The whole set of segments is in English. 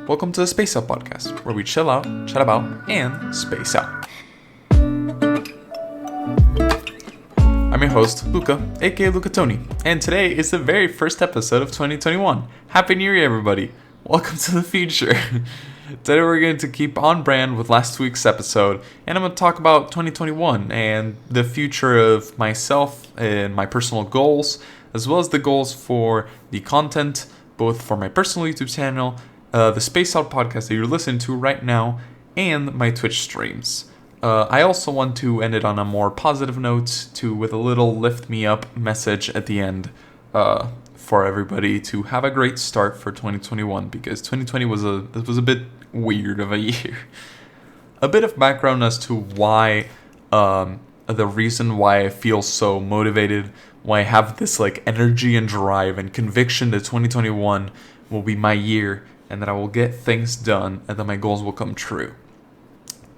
Welcome to the Space Out Podcast, where we chill out, chat about, and space out. I'm your host, Luca, aka Luca Tony, and today is the very first episode of 2021. Happy New Year, everybody! Welcome to the future. Today we're going to keep on brand with last week's episode, and I'm going to talk about 2021 and the future of myself and my personal goals, as well as the goals for the content, both for my personal YouTube channel, the Space Out podcast that you're listening to right now, and my Twitch streams. I also want to end it on a more positive note, with a little lift me up message at the end, for everybody to have a great start for 2021, because 2020 was a bit weird of a year. A bit of background as to why, the reason why I feel so motivated, why I have this energy and drive and conviction that 2021 will be my year and that I will get things done and that my goals will come true.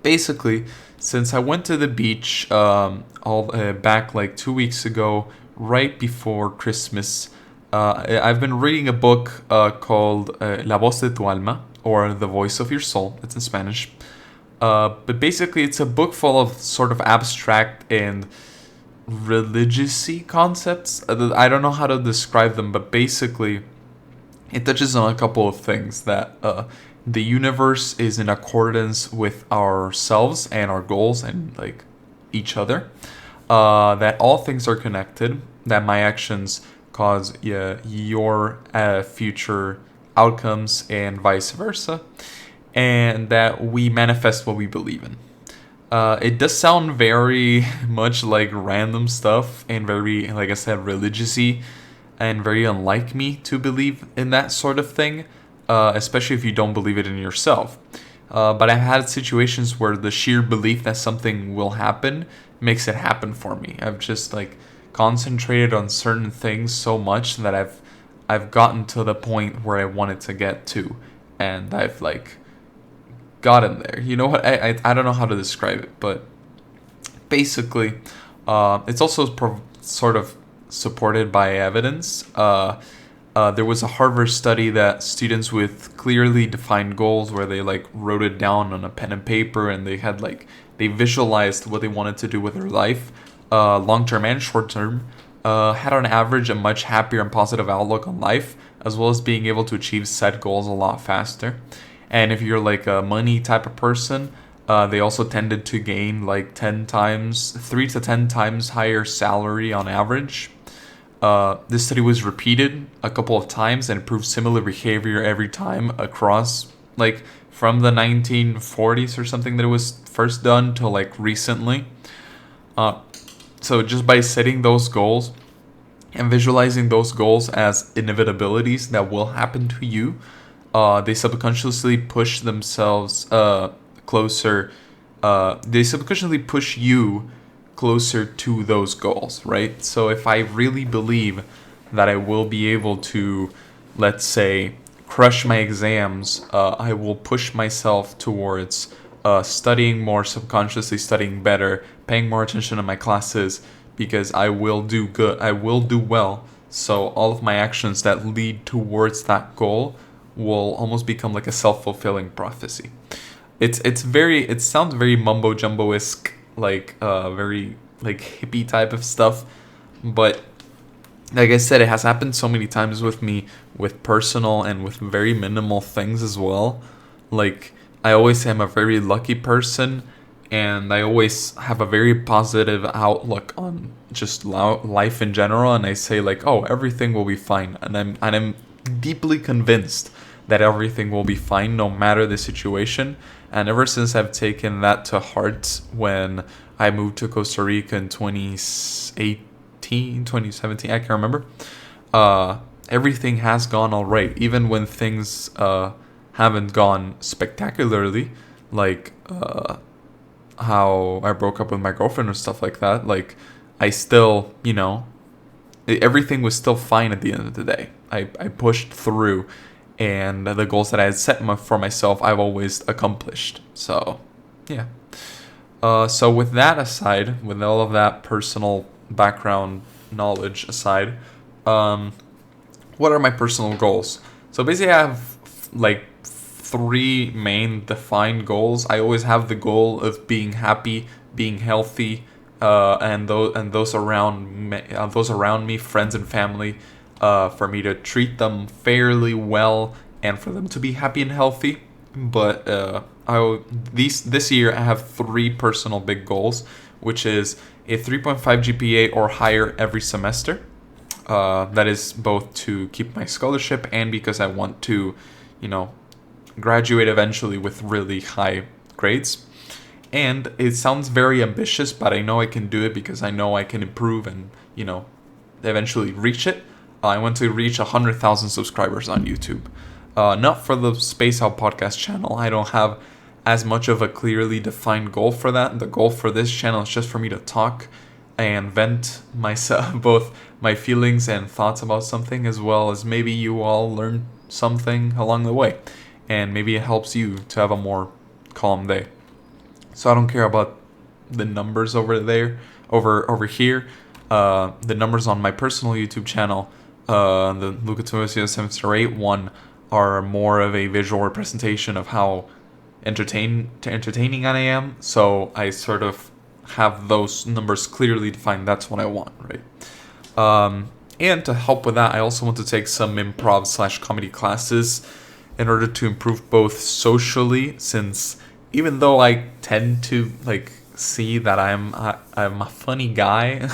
Basically, since I went to the beach back 2 weeks ago, right before Christmas, I've been reading a book called La Voz de tu Alma, or The Voice of Your Soul. It's in Spanish. But basically, it's a book full of sort of abstract and religious-y concepts. I don't know how to describe them, but basically, it touches on a couple of things that the universe is in accordance with ourselves and our goals and each other. That all things are connected. That my actions cause your future outcomes and vice versa. And that we manifest what we believe in. It does sound very much like random stuff and very, like I said, religious-y. And very unlike me to believe in that sort of thing, especially if you don't believe it in yourself. But I've had situations where the sheer belief that something will happen makes it happen for me. I've just concentrated on certain things so much that I've gotten to the point where I wanted to get to, and I've gotten there. You know what? I don't know how to describe it, but basically, it's also sort of supported by evidence. There was a Harvard study that students with clearly defined goals, where they wrote it down on a pen and paper, and they had they visualized what they wanted to do with their life, long term and short term, had on average a much happier and positive outlook on life, as well as being able to achieve set goals a lot faster. And if you're a money type of person, they also tended to gain 3 to 10 times higher salary on average. This study was repeated a couple of times and proved similar behavior every time across, from the 1940s or something that it was first done to recently. So just by setting those goals and visualizing those goals as inevitabilities that will happen to you, they subconsciously push themselves closer. They subconsciously push you closer to those goals, right? So if I really believe that I will be able to, let's say, crush my exams, I will push myself towards studying more subconsciously, studying better, paying more attention to my classes, because I will do good, I will do well. So all of my actions that lead towards that goal will almost become a self-fulfilling prophecy. It sounds very mumbo jumbo-esque, very hippie type of stuff, but like I said, it has happened so many times with me, with personal and with very minimal things as well. I always say I'm a very lucky person, and I always have a very positive outlook on just life in general, and I say oh, everything will be fine, and I'm deeply convinced that everything will be fine no matter the situation. And ever since I've taken that to heart, when I moved to Costa Rica in 2017, I can't remember, everything has gone all right. Even when things haven't gone spectacularly, how I broke up with my girlfriend or stuff like that, I still, everything was still fine at the end of the day. I pushed through, and the goals that I had set for myself, I've always accomplished. So, yeah. So with that aside, with all of that personal background knowledge aside, what are my personal goals? So basically, I have three main defined goals. I always have the goal of being happy, being healthy, and those around me, friends and family, for me to treat them fairly well and for them to be happy and healthy. But this year I have three personal big goals, which is a 3.5 GPA or higher every semester. That is both to keep my scholarship and because I want to, graduate eventually with really high grades. And it sounds very ambitious, but I know I can do it because I know I can improve and, eventually reach it. I want to reach 100,000 subscribers on YouTube. Not for the Space Out podcast channel. I don't have as much of a clearly defined goal for that. The goal for this channel is just for me to talk and vent myself, both my feelings and thoughts about something, as well as maybe you all learn something along the way. And maybe it helps you to have a more calm day. So I don't care about the numbers over here. The numbers on my personal YouTube channel, the Luca Tomasio Semester 8 one, are more of a visual representation of how entertaining I am. So I sort of have those numbers clearly defined. That's what I want, right? And to help with that, I also want to take some improv/comedy classes in order to improve both socially, since even though I tend to see that I'm a funny guy,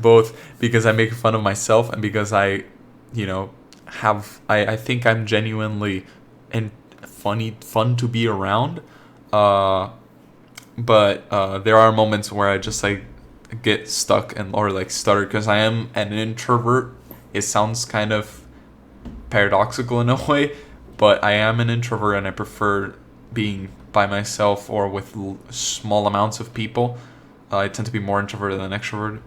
both because I make fun of myself and because I think I'm genuinely and fun to be around. But there are moments where I just get stuck or stutter because I am an introvert. It sounds kind of paradoxical in a way, but I am an introvert and I prefer being by myself or with small amounts of people. I tend to be more introverted than extroverted.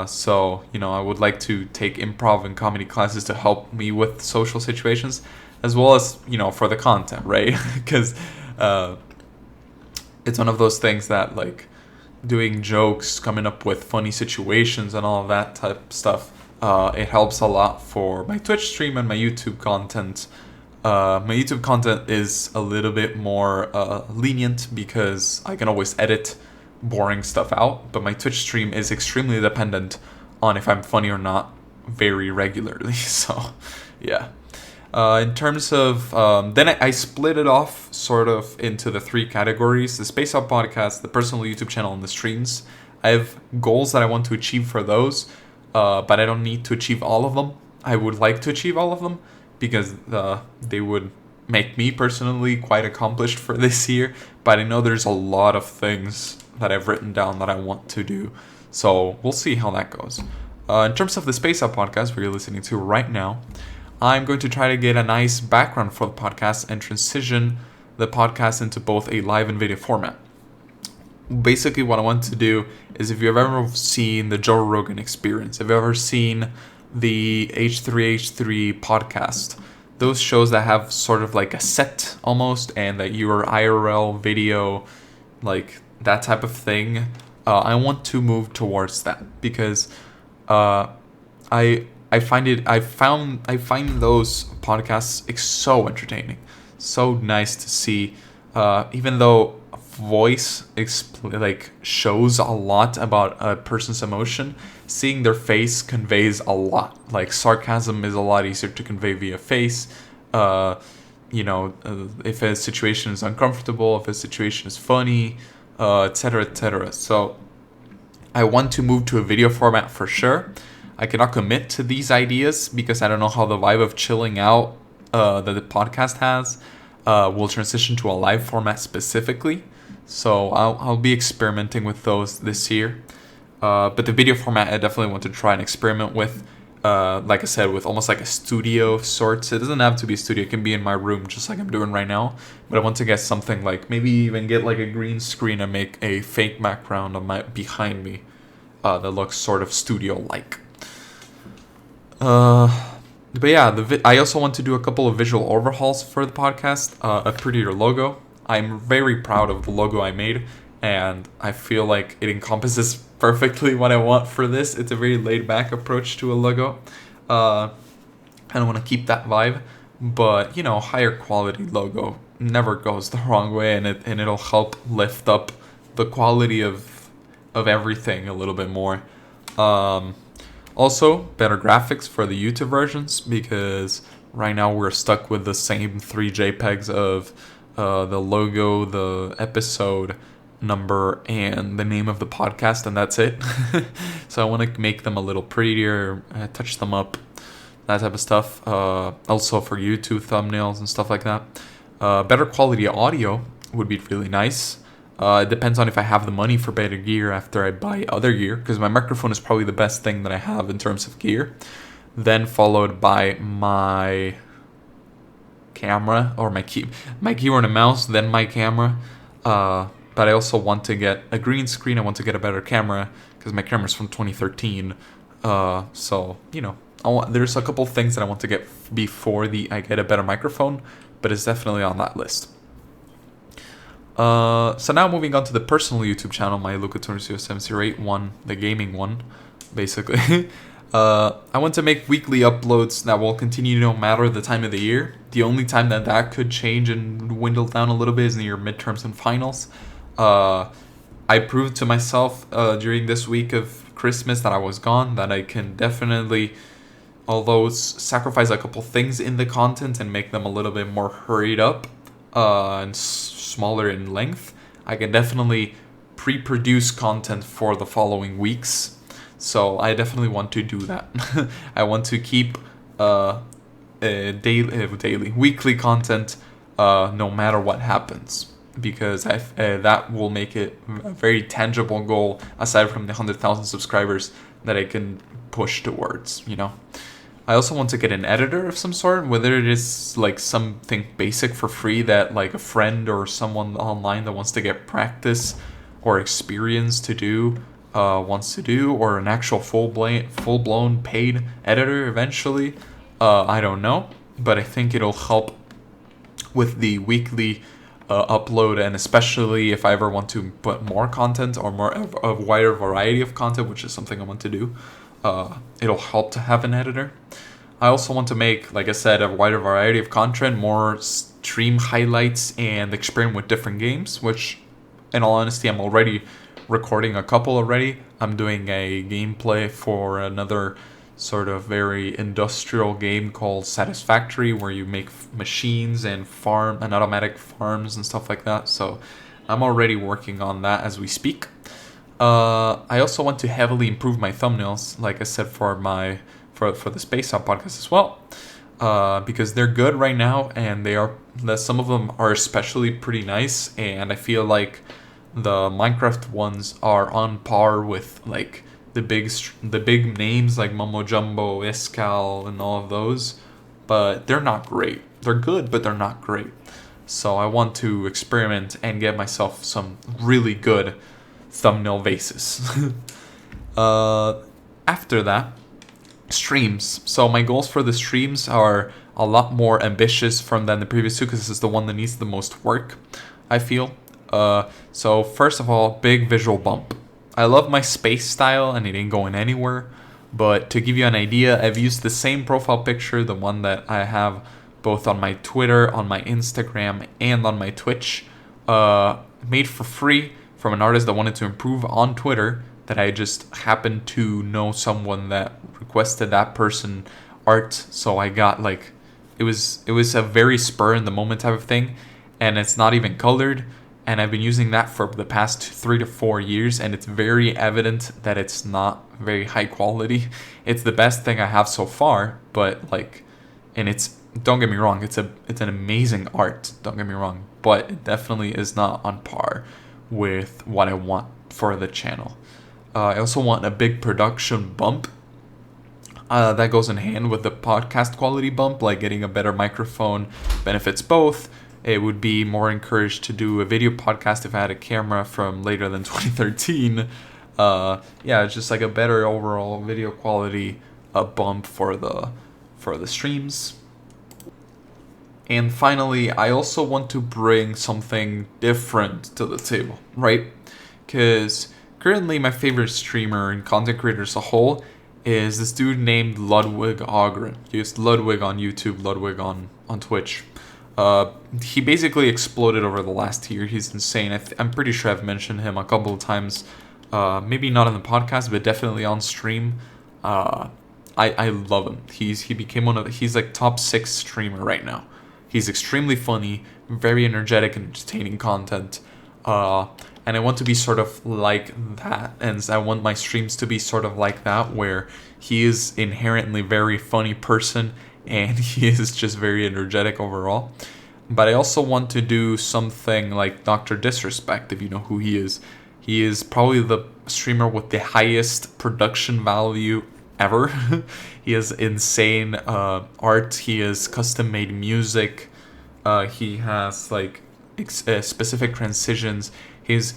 So I would like to take improv and comedy classes to help me with social situations, as well as for the content, right? Because it's one of those things that doing jokes, coming up with funny situations and all of that type of stuff, it helps a lot for my Twitch stream and my YouTube content. My YouTube content is a little bit more lenient because I can always edit boring stuff out, but my Twitch stream is extremely dependent on if I'm funny or not very regularly. So yeah. In terms of then I split it off sort of into the three categories: the Space Out podcast, the personal YouTube channel, and the streams. I have goals that I want to achieve for those, but I don't need to achieve all of them. I would like to achieve all of them because they would make me personally quite accomplished for this year, but I know there's a lot of things that I've written down that I want to do, so we'll see how that goes. In terms of the Space Out podcast, where you're listening to right now, I'm going to try to get a nice background for the podcast and transition the podcast into both a live and video format. Basically, what I want to do is, if you've ever seen the Joe Rogan Experience, if you've ever seen the H3H3 podcast, those shows that have sort of a set almost, and that your IRL video, that type of thing, I want to move towards that because I find those podcasts so entertaining, so nice to see. Even though voice shows a lot about a person's emotion, seeing their face conveys a lot. Sarcasm is a lot easier to convey via face. If a situation is uncomfortable, if a situation is funny, etc., etc. So I want to move to a video format for sure. I cannot commit to these ideas because I don't know how the vibe of chilling out that the podcast has will transition to a live format specifically. So I'll be experimenting with those this year. But the video format I definitely want to try and experiment with. Like I said, with almost like a studio of sorts. It doesn't have to be a studio. It can be in my room just like I'm doing right now. But I want to get something maybe even get a green screen and make a fake background behind me that looks sort of studio-like. But yeah, I also want to do a couple of visual overhauls for the podcast. A prettier logo. I'm very proud of the logo I made, and I feel like it encompasses perfectly what I want for this. It's a very laid-back approach to a logo. I don't want to keep that vibe, but higher quality logo never goes the wrong way, and it'll help lift up the quality of everything a little bit more. Also, better graphics for the YouTube versions, because right now we're stuck with the same 3 JPEGs of the logo, the episode number, and the name of the podcast, and that's it. So I want to make them a little prettier, touch them up, that type of stuff. Also for YouTube thumbnails and stuff like that. Better quality audio would be really nice. It depends on if I have the money for better gear after I buy other gear, because my microphone is probably the best thing that I have in terms of gear. Then followed by my camera, or my keyboard and mouse, then my camera. But I also want to get a green screen. I want to get a better camera, because my camera's from 2013. So, there's a couple things that I want to get before I get a better microphone, but it's definitely on that list. So now moving on to the personal YouTube channel, my Luca20708 one, the gaming one, basically. I want to make weekly uploads that will continue no matter the time of the year. The only time that could change and dwindle down a little bit is near midterms and finals. I proved to myself during this week of Christmas that I was gone, that I can definitely, although sacrifice a couple things in the content and make them a little bit more hurried up and smaller in length, I can definitely pre-produce content for the following weeks. So I definitely want to do that. I want to keep weekly content no matter what happens, because that will make it a very tangible goal aside from the 100,000 subscribers that I can push towards. I also want to get an editor of some sort, whether it is like something basic for free that like a friend or someone online that wants to get practice or experience to do wants to do, or an actual full-blown paid editor eventually. I don't know, but I think it'll help with the weekly upload, and especially if I ever want to put more content or a wider variety of content, which is something I want to do. It'll help to have an editor. I also want to make, like I said, a wider variety of content, more stream highlights, and experiment with different games, which, in all honesty, I'm already recording a couple already. I'm doing a gameplay for another sort of very industrial game called Satisfactory, where you make machines and automatic farms and stuff like that. So I'm already working on that as we speak. I also want to heavily improve my thumbnails, like I said, for the Space Out podcast as well, because they're good right now, and some of them are especially pretty nice, and I feel like the Minecraft ones are on par with like the big names like Momo Jumbo, Escal, and all of those, but they're not great. They're good, but they're not great. So I want to experiment and get myself some really good thumbnail vases. After that, streams. So my goals for the streams are a lot more ambitious than the previous two, because this is the one that needs the most work, I feel. So first of all, big visual bump. I love my space style, and it ain't going anywhere. But to give you an idea, I've used the same profile picture, the one that I have both on my Twitter, on my Instagram, and on my Twitch, made for free from an artist that wanted to improve on Twitter, that I just happened to know someone that requested that person art. So I got it was a very spur in the moment type of thing, and it's not even colored. And I've been using that for the past 3 to 4 years, and it's very evident that it's not very high quality. It's the best thing I have so far, but and don't get me wrong, it's an amazing art, don't get me wrong, but it definitely is not on par with what I want for the channel. I also want a big production bump. That goes in hand with the podcast quality bump, like getting a better microphone benefits both. It would be more encouraged to do a video podcast if I had a camera from later than 2013. It's just like a better overall video quality bump for the streams. And finally, I also want to bring something different to the table, right? Because currently my favorite streamer and content creator as a whole is this dude named Ludwig Ogren. He's Ludwig on YouTube, Ludwig on Twitch. He basically exploded over the last year. He's insane. I'm pretty sure I've mentioned him a couple of times. Maybe not on the podcast, but definitely on stream. I love him. He became he's like top 6 streamer right now. He's extremely funny, very energetic and entertaining content. And I want to be sort of like that, and I want my streams to be sort of like that, where he is inherently very funny person, and he is just very energetic overall. But I also want to do something like Dr. Disrespect, if you know who he is. He is probably the streamer with the highest production value ever. He has insane art. He has custom-made music. He has like specific transitions. His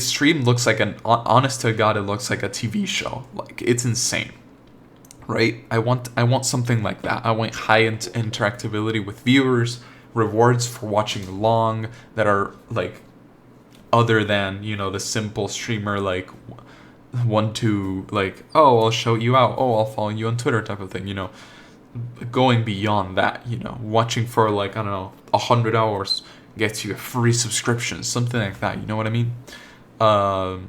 stream looks like honest to God, it looks like a TV show. Like, it's insane, right? I want something like that. I want high interactivity with viewers, rewards for watching along that are like other than, the simple streamer like one to like, oh, I'll show you out, oh, I'll follow you on Twitter type of thing. Going beyond that, watching for like, I don't know, 100 hours gets you a free subscription, something like that. You know what I mean? So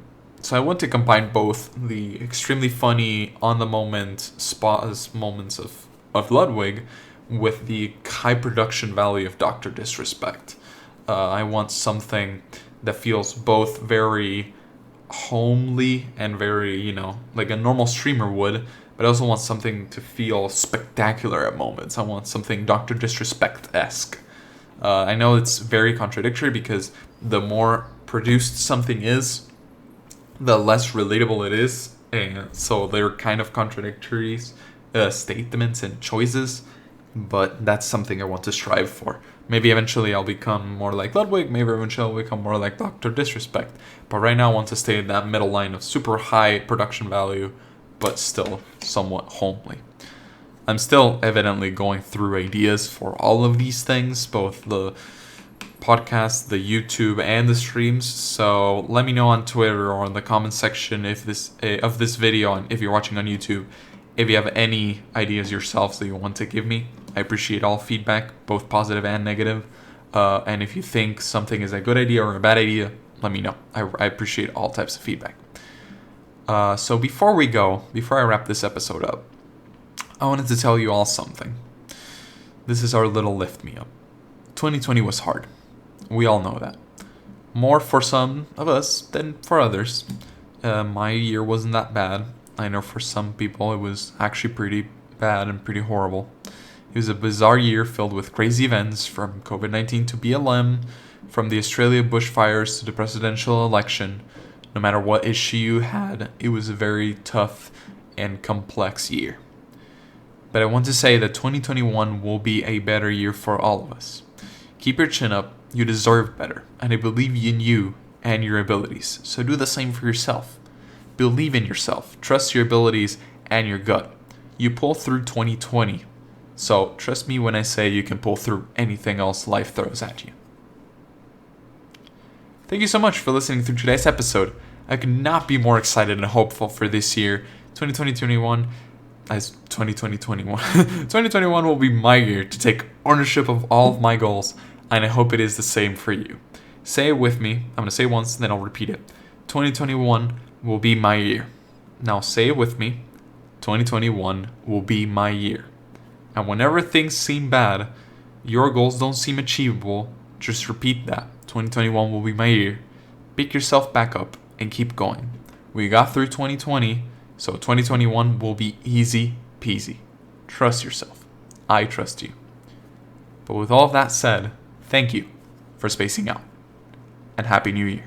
I want to combine both the extremely funny on the moment moments of Ludwig with the high production value of Dr. Disrespect. I want something that feels both very homely and very, like a normal streamer would, but I also want something to feel spectacular at moments. I want something Dr. Disrespect-esque. I know it's very contradictory because the more produced something is, the less relatable it is. And so they're kind of contradictory statements and choices, but that's something I want to strive for. Maybe eventually I'll become more like Ludwig, maybe eventually I'll become more like Dr. Disrespect. But right now I want to stay in that middle line of super high production value, but still somewhat homely. I'm still evidently going through ideas for all of these things, both the podcast, the YouTube, and the streams. So let me know on Twitter or in the comment section of this video, and if you're watching on YouTube, if you have any ideas yourselves that you want to give me. I appreciate all feedback, both positive and negative. And if you think something is a good idea or a bad idea, let me know. I appreciate all types of feedback. So before I wrap this episode up, I wanted to tell you all something. This is our little lift me up. 2020 was hard. We all know that. More for some of us than for others. My year wasn't that bad. I know for some people it was actually pretty bad and pretty horrible. It was a bizarre year filled with crazy events, from COVID-19 to BLM, from the Australia bushfires to the presidential election. No matter what issue you had, it was a very tough and complex year. But I want to say that 2021 will be a better year for all of us. Keep your chin up, you deserve better, and I believe in you and your abilities, so do the same for yourself. Believe in yourself, trust your abilities and your gut. You pulled through 2020, so trust me when I say you can pull through anything else life throws at you. Thank you so much for listening through today's episode. I could not be more excited and hopeful for this year, 2020-21. As 2020-21. 2021 will be my year to take ownership of all of my goals, and I hope it is the same for you. Say it with me. I'm going to say it once, then I'll repeat it. 2021 will be my year. Now say it with me. 2021 will be my year. And whenever things seem bad, your goals don't seem achievable, just repeat that. 2021 will be my year. Pick yourself back up and keep going. We got through 2020, so 2021 will be easy peasy. Trust yourself. I trust you. But with all of that said, thank you for spacing out. And Happy New Year.